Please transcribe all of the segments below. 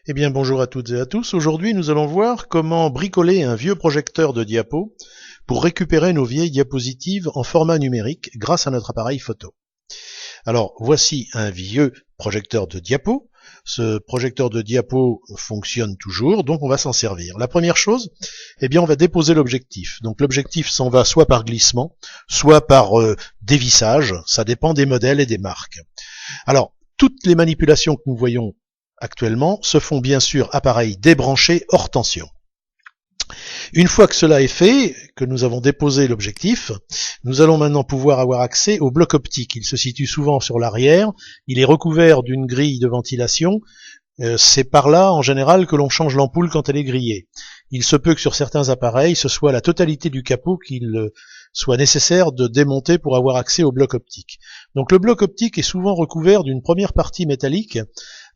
Eh bien bonjour à toutes et à tous. Aujourd'hui nous allons voir comment bricoler un vieux projecteur de diapo pour récupérer nos vieilles diapositives en format numérique grâce à notre appareil photo. Alors voici un vieux projecteur de diapo. Ce projecteur de diapo fonctionne toujours, donc on va s'en servir. La première chose, eh bien on va déposer l'objectif. Donc l'objectif s'en va soit par glissement, soit par dévissage, ça dépend des modèles et des marques. Alors toutes les manipulations que nous voyons actuellement se font bien sûr appareil débranché hors tension. Une fois que cela est fait, que nous avons déposé l'objectif, nous allons maintenant pouvoir avoir accès au bloc optique. Il se situe souvent sur l'arrière, il est recouvert d'une grille de ventilation. C'est par là en général que l'on change l'ampoule quand elle est grillée. Il se peut que sur certains appareils ce soit la totalité du capot qu'il soit nécessaire de démonter pour avoir accès au bloc optique. Donc le bloc optique est souvent recouvert d'une première partie métallique.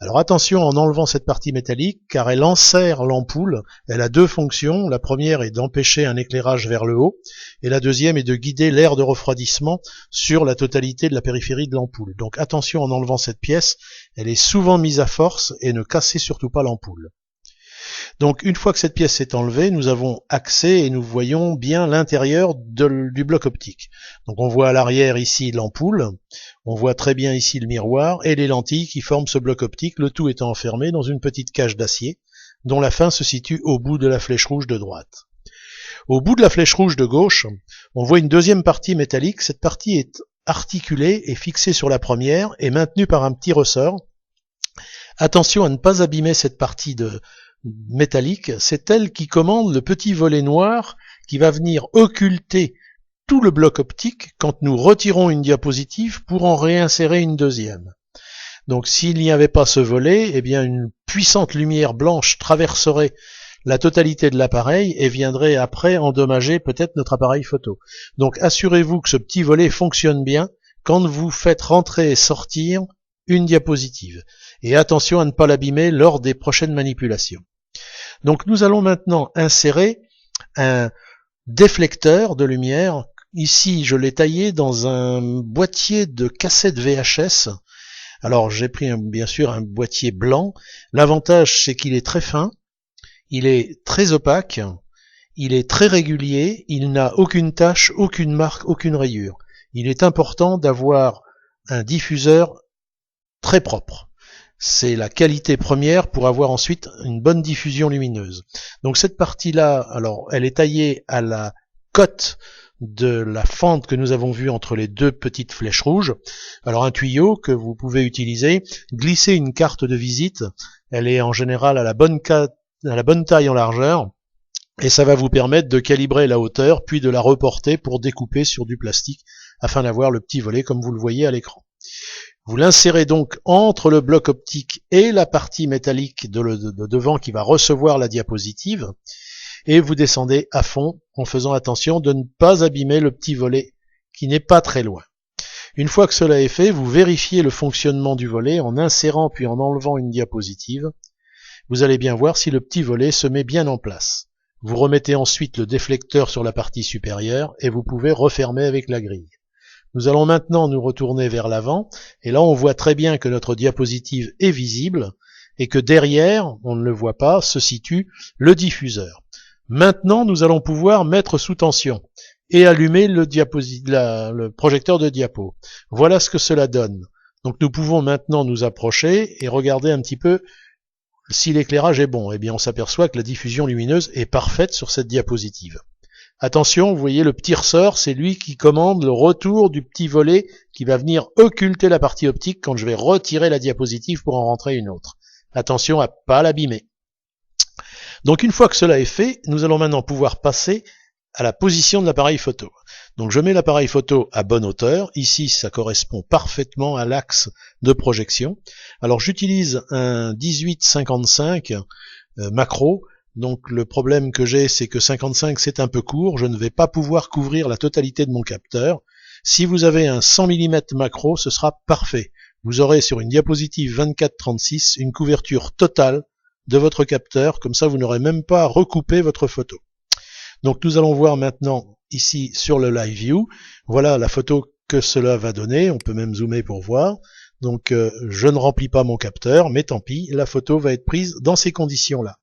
Alors attention en enlevant cette partie métallique car elle enserre l'ampoule. Elle a deux fonctions. La première est d'empêcher un éclairage vers le haut et la deuxième est de guider l'air de refroidissement sur la totalité de la périphérie de l'ampoule. Donc attention en enlevant cette pièce, elle est souvent mise à force et ne cassez surtout pas l'ampoule. Donc une fois que cette pièce est enlevée, nous avons accès et nous voyons bien l'intérieur du bloc optique. Donc on voit à l'arrière ici l'ampoule, on voit très bien ici le miroir et les lentilles qui forment ce bloc optique, le tout étant enfermé dans une petite cage d'acier dont la fin se situe au bout de la flèche rouge de droite. Au bout de la flèche rouge de gauche, on voit une deuxième partie métallique. Cette partie est articulée et fixée sur la première et maintenue par un petit ressort. Attention à ne pas abîmer cette partie métallique, c'est elle qui commande le petit volet noir qui va venir occulter tout le bloc optique quand nous retirons une diapositive pour en réinsérer une deuxième. Donc s'il n'y avait pas ce volet, eh bien une puissante lumière blanche traverserait la totalité de l'appareil et viendrait après endommager peut-être notre appareil photo. Donc assurez-vous que ce petit volet fonctionne bien quand vous faites rentrer et sortir une diapositive. Et attention à ne pas l'abîmer lors des prochaines manipulations. Donc nous allons maintenant insérer un déflecteur de lumière. Ici je l'ai taillé dans un boîtier de cassette VHS. Alors j'ai pris bien sûr un boîtier blanc. L'avantage c'est qu'il est très fin, il est très opaque, il est très régulier, il n'a aucune tache, aucune marque, aucune rayure. Il est important d'avoir un diffuseur très propre. C'est la qualité première pour avoir ensuite une bonne diffusion lumineuse. Donc cette partie-là, alors elle est taillée à la cote de la fente que nous avons vue entre les deux petites flèches rouges. Alors un tuyau que vous pouvez utiliser, glisser une carte de visite, elle est en général à la bonne taille en largeur, et ça va vous permettre de calibrer la hauteur, puis de la reporter pour découper sur du plastique, afin d'avoir le petit volet comme vous le voyez à l'écran. Vous l'insérez donc entre le bloc optique et la partie métallique de devant qui va recevoir la diapositive et vous descendez à fond en faisant attention de ne pas abîmer le petit volet qui n'est pas très loin. Une fois que cela est fait, vous vérifiez le fonctionnement du volet en insérant puis en enlevant une diapositive. Vous allez bien voir si le petit volet se met bien en place. Vous remettez ensuite le déflecteur sur la partie supérieure et vous pouvez refermer avec la grille. Nous allons maintenant nous retourner vers l'avant, et là on voit très bien que notre diapositive est visible, et que derrière, on ne le voit pas, se situe le diffuseur. Maintenant nous allons pouvoir mettre sous tension, et allumer le projecteur de diapo. Voilà ce que cela donne. Donc nous pouvons maintenant nous approcher, et regarder un petit peu si l'éclairage est bon. Eh bien on s'aperçoit que la diffusion lumineuse est parfaite sur cette diapositive. Attention, vous voyez le petit ressort, c'est lui qui commande le retour du petit volet qui va venir occulter la partie optique quand je vais retirer la diapositive pour en rentrer une autre. Attention à pas l'abîmer. Donc une fois que cela est fait, nous allons maintenant pouvoir passer à la position de l'appareil photo. Donc je mets l'appareil photo à bonne hauteur. Ici, ça correspond parfaitement à l'axe de projection. Alors j'utilise un 18-55 macro. Donc le problème que j'ai, c'est que 55 c'est un peu court, je ne vais pas pouvoir couvrir la totalité de mon capteur. Si vous avez un 100 mm macro, ce sera parfait. Vous aurez sur une diapositive 24-36 une couverture totale de votre capteur, comme ça vous n'aurez même pas à recouper votre photo. Donc nous allons voir maintenant ici sur le Live View, voilà la photo que cela va donner, on peut même zoomer pour voir. Donc je ne remplis pas mon capteur, mais tant pis, la photo va être prise dans ces conditions-là.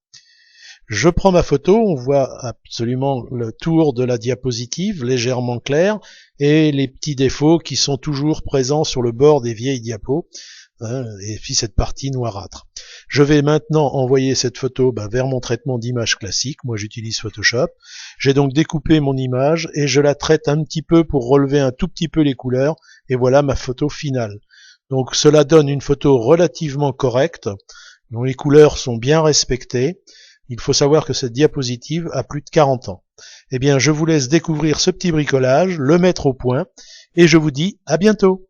Je prends ma photo, on voit absolument le tour de la diapositive, légèrement clair, et les petits défauts qui sont toujours présents sur le bord des vieilles diapos, hein, et puis cette partie noirâtre. Je vais maintenant envoyer cette photo vers mon traitement d'image classique. Moi j'utilise Photoshop. J'ai donc découpé mon image et je la traite un petit peu pour relever un tout petit peu les couleurs, et voilà ma photo finale. Donc cela donne une photo relativement correcte, dont les couleurs sont bien respectées. Il faut savoir que cette diapositive a plus de 40 ans. Eh bien, je vous laisse découvrir ce petit bricolage, le mettre au point, et je vous dis à bientôt.